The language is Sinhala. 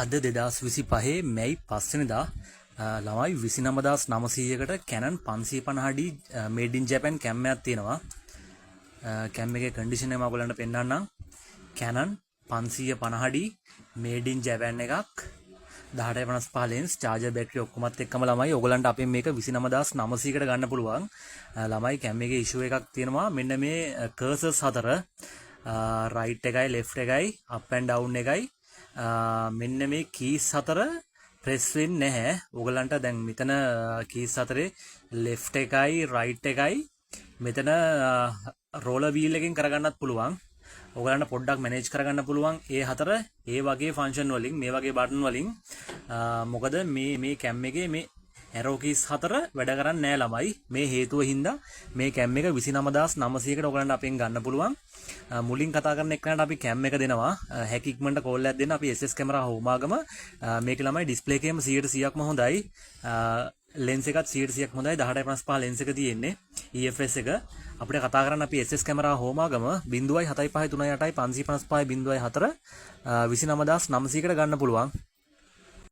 අද 2025 මැයි 5 වෙනිදා ළමයි 29900කට Canon 550D made in Japan කැම් එකක් තියෙනවා. කැම් එකේ කන්ඩිෂන් එක මම ඔයගලන්ට පෙන්නන්නම්. Canon 550D made in Japan එකක් 1855 lens charger battery ඔක්කොමත් එක්කම ළමයි ඔයගලන්ට අපෙන් මේක 29900කට ගන්න පුළුවන්. ළමයි කැම් එකේ issue එකක් තියෙනවා. මෙන්න මේ cursors හතර right එකයි left එකයි up and down එකයි මෙන්න මේ කීස් හතර ප්‍රෙස් වෙන්නේ නැහැ. ඔයගලන්ට දැන් මෙතන කීස් හතරේ left එකයි right එකයි මෙතන roller wheel එකෙන් කරගන්නත් පුළුවන්. ඔයගලන්ට පොඩ්ඩක් manage කරගන්න පුළුවන් ඒ හතර ඒ වගේ function වලින් මේ වගේ button වලින්. මොකද මේ cam එකේ මේ arrow keys හතර වැඩ කරන්නේ නැහැ ළමයි. මේ හේතුව හින්දා මේ cam එක 29900කට ඔයගලන්ට අපෙන් ගන්න පුළුවන්. මුලින් කතා කරන එකනට අපි cam එක දෙනවා. හැකි ඉක්මනට කෝල් එකක් දෙන්න අපි SS camera හොමාගම මේකේ ළමයි display එකේම 100%ක්ම හොඳයි. lens එකත් 100%ක් හොඳයි. 1855 lens එක තියෙන්නේ EFS එක. අපිට කතා කරන්න අපි SS camera හොමාගම 0.7538 555 0.4 29900කට ගන්න පුළුවන්.